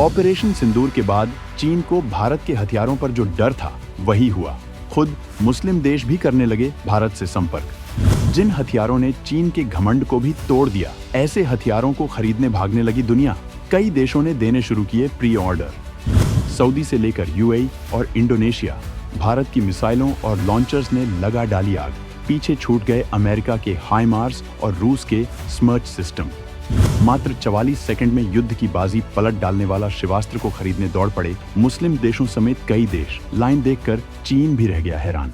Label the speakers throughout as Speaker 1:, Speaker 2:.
Speaker 1: Operation सिंदूर के बाद चीन को भारत के हथियारों पर जो डर था वही हुआ। खुद मुस्लिम देश भी करने लगे भारत से संपर्क। जिन हथियारों ने चीन के घमंड को भी तोड़ दिया, ऐसे हथियारों को खरीदने भागने लगी दुनिया। कई देशों ने देने शुरू किए प्री ऑर्डर। सऊदी से लेकर यूएई और इंडोनेशिया, भारत की मिसाइलों और लॉन्चर्स ने लगा डाली आग। पीछे छूट गए अमेरिका के हाइमार्स और रूस के स्मर्च सिस्टम। मात्र 44 सेकंड में युद्ध की बाजी पलट डालने वाला शिवास्त्र को खरीदने दौड़ पड़े मुस्लिम देशों समेत कई देश। लाइन देखकर चीन भी रह गया हैरान।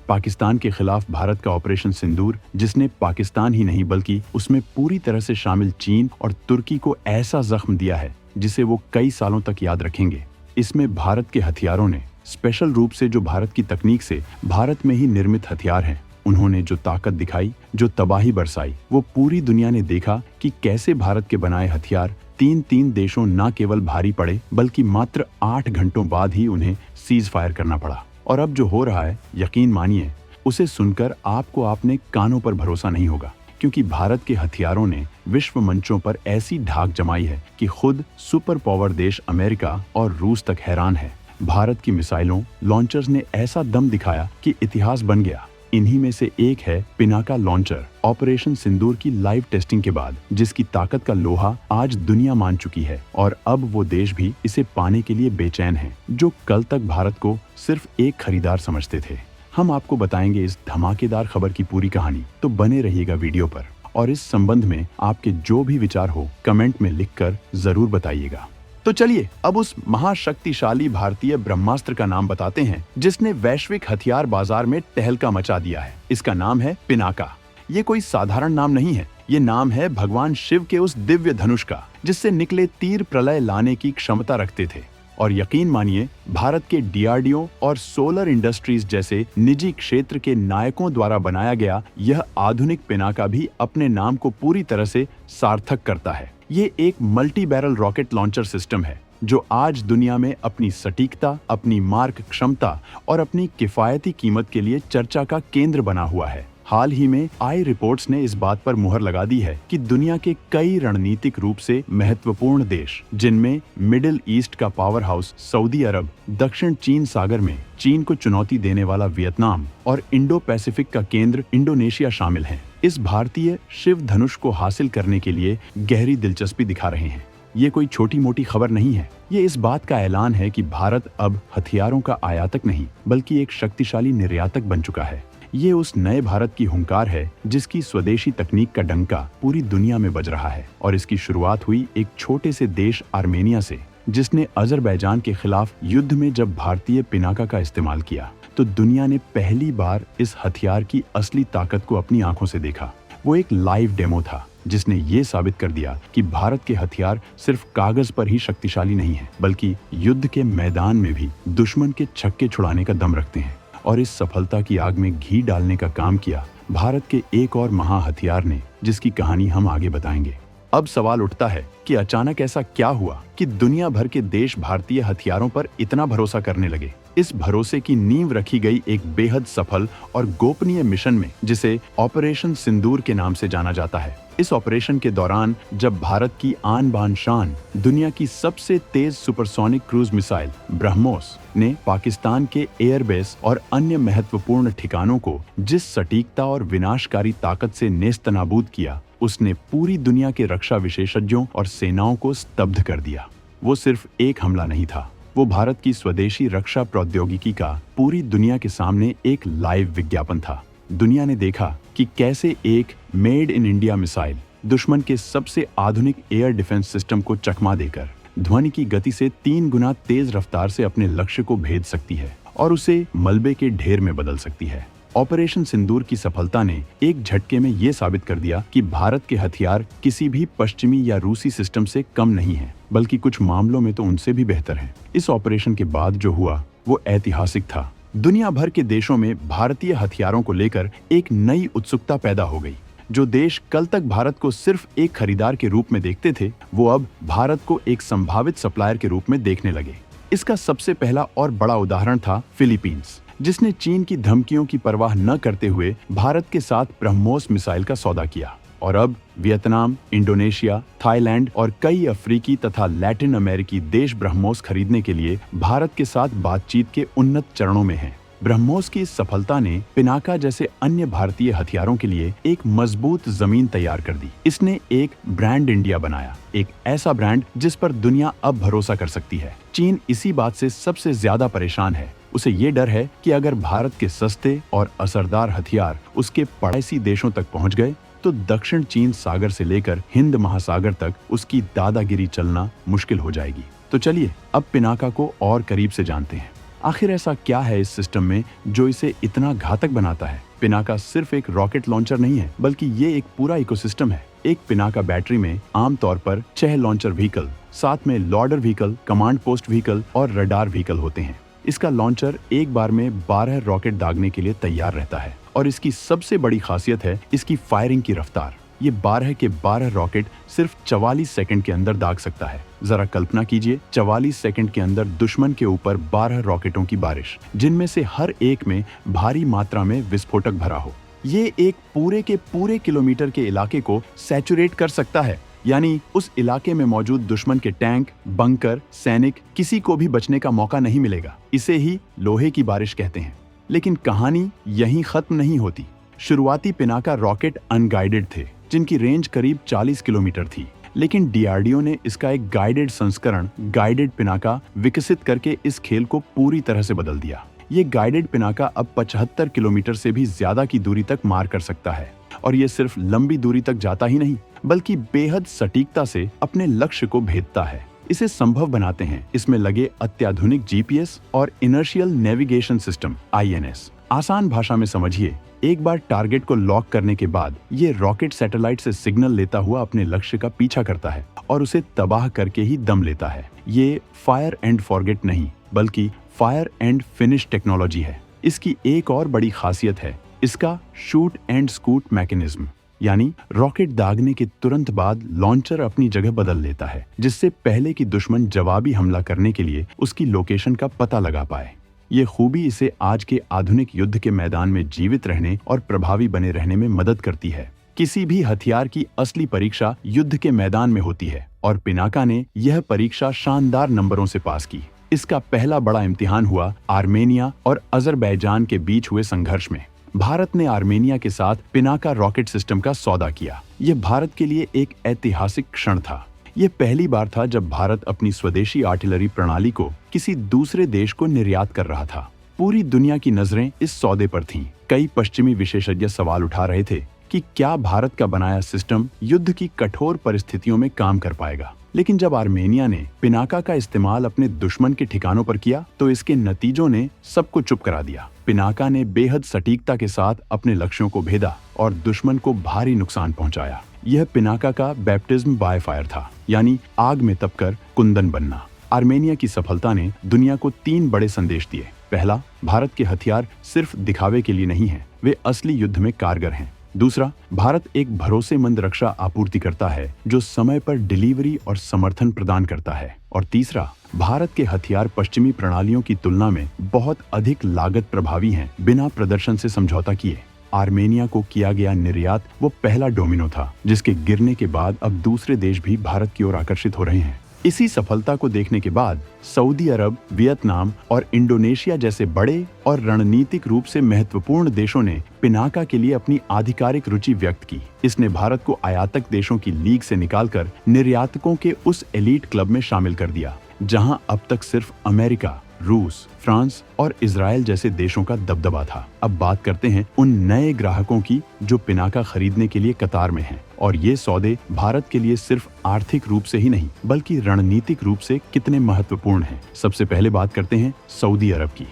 Speaker 1: पाकिस्तान के खिलाफ भारत का ऑपरेशन सिंदूर, जिसने पाकिस्तान ही नहीं बल्कि उसमें पूरी तरह से शामिल चीन और तुर्की को ऐसा जख्म दिया है जिसे वो कई सालों तक याद रखेंगे। इसमें भारत के हथियारों ने स्पेशल रूप से, जो भारत की तकनीक से भारत में ही निर्मित हथियार हैं, उन्होंने जो ताकत दिखाई, जो तबाही बरसाई, वो पूरी दुनिया ने देखा कि कैसे भारत के बनाए हथियार तीन देशों न केवल भारी पड़े बल्कि मात्र 8 घंटों बाद ही उन्हें सीज फायर करना पड़ा। और अब जो हो रहा है, यकीन मानिए, उसे सुनकर आपको अपने कानों पर भरोसा नहीं होगा, क्योंकि भारत के हथियारों ने विश्व मंचों पर ऐसी ढाक जमाई है कि खुद सुपर पावर देश अमेरिका और रूस तक हैरान है। भारत की मिसाइलों, लॉन्चर्स ने ऐसा दम दिखाया कि इतिहास बन गया। इन्हीं में से एक है पिनाका लॉन्चर। ऑपरेशन सिंदूर की लाइव टेस्टिंग के बाद जिसकी ताकत का लोहा आज दुनिया मान चुकी है, और अब वो देश भी इसे पाने के लिए बेचैन हैं, जो कल तक भारत को सिर्फ एक खरीदार समझते थे। हम आपको बताएंगे इस धमाकेदार खबर की पूरी कहानी, तो बने रहिएगा वीडियो पर। और इस संबंध में आपके जो भी विचार हो कमेंट में लिखकर जरूर बताइएगा। तो चलिए अब उस महाशक्तिशाली भारतीय ब्रह्मास्त्र का नाम बताते हैं जिसने वैश्विक हथियार बाजार में तहलका मचा दिया है। इसका नाम है पिनाका। ये कोई साधारण नाम नहीं है, ये नाम है भगवान शिव के उस दिव्य धनुष का, जिससे निकले तीर प्रलय लाने की क्षमता रखते थे। और यकीन मानिए, भारत के डीआरडीओ और सोलर इंडस्ट्रीज जैसे निजी क्षेत्र के नायकों द्वारा बनाया गया यह आधुनिक पिनाका भी अपने नाम को पूरी तरह से सार्थक करता है। ये एक multi barrel rocket launcher system है जो आज दुनिया में अपनी सटीकता, अपनी मार्क क्षमता और अपनी किफायती कीमत के लिए चर्चा का केंद्र बना हुआ है। हाल ही में आई रिपोर्ट्स ने इस बात पर मुहर लगा दी है कि दुनिया के कई रणनीतिक रूप से महत्वपूर्ण देश, जिनमें मिडिल ईस्ट का पावर हाउस सऊदी अरब, दक्षिण चीन सागर में चीन को चुनौती देने वाला वियतनाम और इंडो पैसिफिक का केंद्र इंडोनेशिया शामिल हैं, इस भारतीय शिव धनुष को हासिल करने के लिए गहरी दिलचस्पी दिखा रहे हैं। ये कोई छोटी मोटी खबर नहीं है, ये इस बात का ऐलान है कि भारत अब हथियारों का आयातक नहीं बल्कि एक शक्तिशाली निर्यातक बन चुका है। ये उस नए भारत की हुंकार है जिसकी स्वदेशी तकनीक का डंका पूरी दुनिया में बज रहा है। और इसकी शुरुआत हुई एक छोटे से देश आर्मेनिया से, जिसने अजरबैजान के खिलाफ युद्ध में जब भारतीय पिनाका का इस्तेमाल किया तो दुनिया ने पहली बार इस हथियार की असली ताकत को अपनी आंखों से देखा। वो एक लाइव डेमो था जिसने ये साबित कर दिया कि भारत के हथियार सिर्फ कागज पर ही शक्तिशाली नहीं है बल्कि युद्ध के मैदान में भी दुश्मन के छक्के छुड़ाने का दम रखते हैं। और इस सफलता की आग में घी डालने का काम किया भारत के एक और महा हथियार ने, जिसकी कहानी हम आगे बताएंगे। अब सवाल उठता है कि अचानक ऐसा क्या हुआ कि दुनिया भर के देश भारतीय हथियारों पर इतना भरोसा करने लगे। इस भरोसे की नींव रखी गई एक बेहद सफल और गोपनीय मिशन में, जिसे ऑपरेशन सिंदूर के नाम से जाना जाता है। इस ऑपरेशन के दौरान जब भारत की आन बान शान, दुनिया की सबसे तेज सुपरसोनिक क्रूज मिसाइल ब्रह्मोस ने पाकिस्तान के एयरबेस और अन्य महत्वपूर्ण ठिकानों को जिस सटीकता और विनाशकारी ताकत से नेस्तनाबूद किया, उसने पूरी दुनिया के रक्षा विशेषज्ञों और सेनाओं को स्तब्ध कर दिया। वो सिर्फ एक हमला नहीं था, वो भारत की स्वदेशी रक्षा प्रौद्योगिकी का पूरी दुनिया के सामने एक लाइव विज्ञापन था। दुनिया ने देखा कि कैसे एक मेड इन इंडिया मिसाइल दुश्मन के सबसे आधुनिक एयर डिफेंस सिस्टम को चकमा देकर ध्वनि की गति से 3 गुना तेज रफ्तार से अपने लक्ष्य को भेद सकती है और उसे मलबे के ढेर में बदल सकती है। ऑपरेशन सिंदूर की सफलता ने एक झटके में ये साबित कर दिया कि भारत के हथियार किसी भी पश्चिमी या रूसी सिस्टम से कम नहीं है, बल्कि कुछ मामलों में तो उनसे भी बेहतर हैं। इस ऑपरेशन के बाद जो हुआ वो ऐतिहासिक था। दुनिया भर के देशों में भारतीय हथियारों को लेकर एक नई उत्सुकता पैदा हो गई। जो देश कल तक भारत को सिर्फ एक खरीदार के रूप में देखते थे, वो अब भारत को एक संभावित सप्लायर के रूप में देखने लगे। इसका सबसे पहला और बड़ा उदाहरण था फिलीपींस, जिसने चीन की धमकियों की परवाह न करते हुए भारत के साथ ब्रह्मोस मिसाइल का सौदा किया। और अब वियतनाम, इंडोनेशिया, थाईलैंड और कई अफ्रीकी तथा लैटिन अमेरिकी देश ब्रह्मोस खरीदने के लिए भारत के साथ बातचीत के उन्नत चरणों में हैं। ब्रह्मोस की इस सफलता ने पिनाका जैसे अन्य भारतीय हथियारों के लिए एक मजबूत जमीन तैयार कर दी। इसने एक ब्रांड इंडिया बनाया, एक ऐसा ब्रांड जिस पर दुनिया अब भरोसा कर सकती है। चीन इसी बात से सबसे ज्यादा परेशान है। उसे ये डर है कि अगर भारत के सस्ते और असरदार हथियार उसके पड़ोसी देशों तक पहुंच गए तो दक्षिण चीन सागर से लेकर हिंद महासागर तक उसकी दादागिरी चलना मुश्किल हो जाएगी। तो चलिए अब पिनाका को और करीब से जानते हैं। आखिर ऐसा क्या है इस सिस्टम में जो इसे इतना घातक बनाता है? पिनाका सिर्फ एक रॉकेट लॉन्चर नहीं है, बल्कि ये एक पूरा इकोसिस्टम है। एक पिनाका बैटरी में आमतौर पर 6 लॉन्चर व्हीकल, साथ में louder vehicle, command post vehicle और रडार व्हीकल होते हैं। इसका लॉन्चर एक बार में 12 रॉकेट दागने के लिए तैयार रहता है और इसकी सबसे बड़ी खासियत है इसकी फायरिंग की रफ्तार। ये 12 के 12 रॉकेट सिर्फ 44 सेकंड के अंदर दाग सकता है। जरा कल्पना कीजिए, 44 सेकंड के अंदर दुश्मन के ऊपर 12 रॉकेटों की बारिश, जिनमें से हर एक में भारी मात्रा में विस्फोटक भरा हो। ये एक पूरे के पूरे किलोमीटर के इलाके को सैचुरेट कर सकता है, यानी उस इलाके में मौजूद दुश्मन के टैंक, बंकर, सैनिक, किसी को भी बचने का मौका नहीं मिलेगा। इसे ही लोहे की बारिश कहते हैं। लेकिन कहानी यहीं खत्म नहीं होती। शुरुआती पिनाका रॉकेट अनगाइडेड थे, जिनकी रेंज करीब 40 किलोमीटर थी। लेकिन डीआरडीओ ने इसका एक गाइडेड संस्करण, गाइडेड पिनाका, विकसित करके इस खेल को पूरी तरह से बदल दिया। ये गाइडेड पिनाका अब 75 किलोमीटर से भी ज्यादा की दूरी तक मार कर सकता है। और ये सिर्फ लंबी दूरी तक जाता ही नहीं, बल्कि बेहद सटीकता से अपने लक्ष्य को भेदता है। इसे संभव बनाते हैं इसमें लगे अत्याधुनिक जीपीएस और इनर्शियल नेविगेशन सिस्टम (आईएनएस). आसान भाषा में समझिए, एक बार टारगेट को लॉक करने के बाद ये रॉकेट सैटेलाइट से सिग्नल लेता हुआ अपने लक्ष्य का पीछा करता है और उसे तबाह करके ही दम लेता है। ये फायर एंड फॉरगेट नहीं, बल्कि फायर एंड फिनिश टेक्नोलॉजी है। इसकी एक और बड़ी खासियत है इसका शूट एंड स्कूट मैकेनिज्म, यानी रॉकेट दागने के तुरंत बाद लॉन्चर अपनी जगह बदल लेता है, जिससे पहले कि दुश्मन जवाबी हमला करने के लिए उसकी लोकेशन का पता लगा पाए। ये खूबी इसे आज के आधुनिक युद्ध के मैदान में जीवित रहने और प्रभावी बने रहने में मदद करती है। किसी भी हथियार की असली परीक्षा युद्ध के मैदान में होती है और पिनाका ने यह परीक्षा शानदार नंबरों से पास की। इसका पहला बड़ा इम्तिहान हुआ आर्मेनिया और अजरबैजान के बीच हुए संघर्ष में। भारत ने आर्मेनिया के साथ पिनाका रॉकेट सिस्टम का सौदा किया। यह भारत के लिए एक ऐतिहासिक क्षण था। यह पहली बार था जब भारत अपनी स्वदेशी आर्टिलरी प्रणाली को किसी दूसरे देश को निर्यात कर रहा था। पूरी दुनिया की नजरें इस सौदे पर थीं। कई पश्चिमी विशेषज्ञ सवाल उठा रहे थे कि क्या भारत का बनाया सिस्टम युद्ध की कठोर परिस्थितियों में काम कर पाएगा। लेकिन जब आर्मेनिया ने पिनाका का इस्तेमाल अपने दुश्मन के ठिकानों पर किया तो इसके नतीजों ने सबको चुप करा दिया। पिनाका ने बेहद सटीकता के साथ अपने लक्ष्यों को भेदा और दुश्मन को भारी नुकसान पहुंचाया। यह पिनाका का बैप्टिज्म बाय फायर था, यानी आग में तपकर कुंदन बनना। आर्मेनिया की सफलता ने दुनिया को 3 बड़े संदेश दिए। पहला, भारत के हथियार सिर्फ दिखावे के लिए नहीं हैं, वे असली युद्ध में कारगर हैं। दूसरा, भारत एक भरोसेमंद रक्षा आपूर्तिकर्ता है जो समय पर डिलीवरी और समर्थन प्रदान करता है। और तीसरा, भारत के हथियार पश्चिमी प्रणालियों की तुलना में बहुत अधिक लागत प्रभावी हैं, बिना प्रदर्शन से समझौता किए। आर्मेनिया को किया गया निर्यात वो पहला डोमिनो था, जिसके गिरने के बाद अब दूसरे देश भी भारत की ओर आकर्षित हो रहे हैं। इसी सफलता को देखने के बाद सऊदी अरब, वियतनाम और इंडोनेशिया जैसे बड़े और रणनीतिक रूप से महत्वपूर्ण देशों ने पिनाका के लिए अपनी आधिकारिक रुचि व्यक्त की। इसने भारत को आयातक देशों की लीग से निकालकर निर्यातकों के उस एलीट क्लब में शामिल कर दिया, जहां अब तक सिर्फ अमेरिका, रूस, फ्रांस और इजराइल जैसे देशों का दबदबा था। अब बात करते हैं उन नए ग्राहकों की जो पिनाका खरीदने के लिए कतार में हैं। और ये सौदे भारत के लिए सिर्फ आर्थिक रूप से ही नहीं, बल्कि रणनीतिक रूप से कितने महत्वपूर्ण हैं। सबसे पहले बात करते हैं सऊदी अरब की।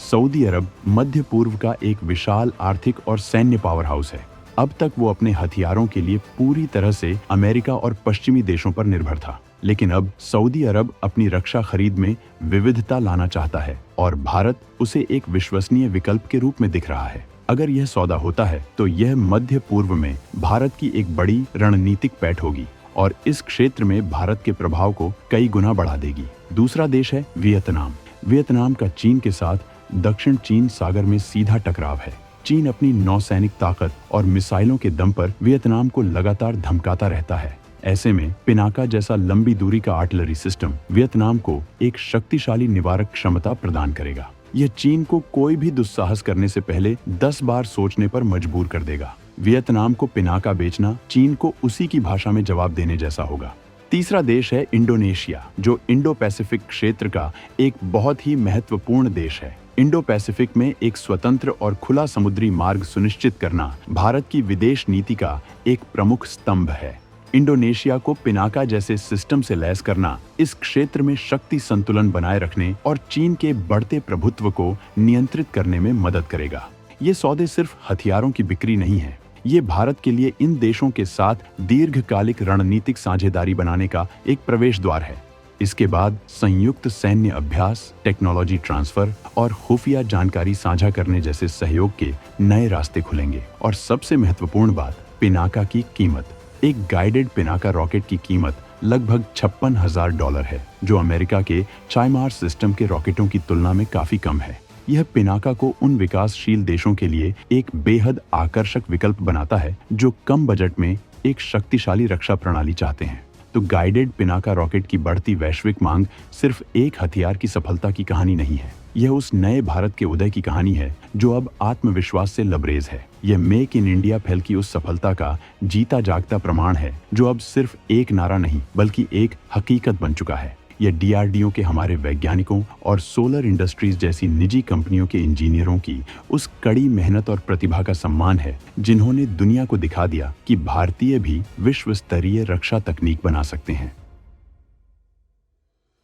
Speaker 1: सऊदी अरब मध्य पूर्व का एक विशाल आर्थिक और सैन्य पावर हाउस है। अब तक वो अपने हथियारों के लिए पूरी तरह से अमेरिका और पश्चिमी देशों पर निर्भर था, लेकिन अब सऊदी अरब अपनी रक्षा खरीद में विविधता लाना चाहता है और भारत उसे एक विश्वसनीय विकल्प के रूप में दिख रहा है। अगर यह सौदा होता है तो यह मध्य पूर्व में भारत की एक बड़ी रणनीतिक पैठ होगी और इस क्षेत्र में भारत के प्रभाव को कई गुना बढ़ा देगी। दूसरा देश है वियतनाम। वियतनाम का चीन के साथ दक्षिण चीन सागर में सीधा टकराव है। चीन अपनी नौसैनिक ताकत और मिसाइलों के दम पर वियतनाम को लगातार धमकाता रहता है। ऐसे में पिनाका जैसा लंबी दूरी का आर्टिलरी सिस्टम वियतनाम को एक शक्तिशाली निवारक क्षमता प्रदान करेगा। यह चीन को कोई भी दुस्साहस करने से पहले 10 बार सोचने पर मजबूर कर देगा। वियतनाम को पिनाका बेचना चीन को उसी की भाषा में जवाब देने जैसा होगा। तीसरा देश है इंडोनेशिया, जो इंडो पैसिफिक क्षेत्र का एक बहुत ही महत्वपूर्ण देश है। इंडो पैसिफिक में एक स्वतंत्र और खुला समुद्री मार्ग सुनिश्चित करना भारत की विदेश नीति का एक प्रमुख स्तंभ है। इंडोनेशिया को पिनाका जैसे सिस्टम से लैस करना इस क्षेत्र में शक्ति संतुलन बनाए रखने और चीन के बढ़ते प्रभुत्व को नियंत्रित करने में मदद करेगा। ये सौदे सिर्फ हथियारों की बिक्री नहीं है, ये भारत के लिए इन देशों के साथ दीर्घकालिक रणनीतिक साझेदारी बनाने का एक प्रवेश द्वार है। इसके बाद संयुक्त सैन्य अभ्यास, टेक्नोलॉजी ट्रांसफर और खुफिया जानकारी साझा करने जैसे सहयोग के नए रास्ते खुलेंगे। और सबसे महत्वपूर्ण बात, पिनाका की कीमत। एक गाइडेड पिनाका रॉकेट की कीमत लगभग $56,000 है, जो अमेरिका के चाइमार्स सिस्टम के रॉकेटों की तुलना में काफी कम है। यह पिनाका को उन विकासशील देशों के लिए एक बेहद आकर्षक विकल्प बनाता है जो कम बजट में एक शक्तिशाली रक्षा प्रणाली चाहते हैं। तो गाइडेड पिनाका रॉकेट की बढ़ती वैश्विक मांग सिर्फ एक हथियार की सफलता की कहानी नहीं है, यह उस नए भारत के उदय की कहानी है जो अब आत्मविश्वास से लबरेज है। यह मेक इन इंडिया पहल की उस सफलता का जीता जागता प्रमाण है जो अब सिर्फ एक नारा नहीं बल्कि एक हकीकत बन चुका है। यह डीआरडीओ के हमारे वैज्ञानिकों और सोलर इंडस्ट्रीज जैसी निजी कंपनियों के इंजीनियरों की उस कड़ी मेहनत और प्रतिभा का सम्मान है जिन्होंने दुनिया को दिखा दिया कि भारतीय भी विश्व स्तरीय रक्षा तकनीक बना सकते हैं।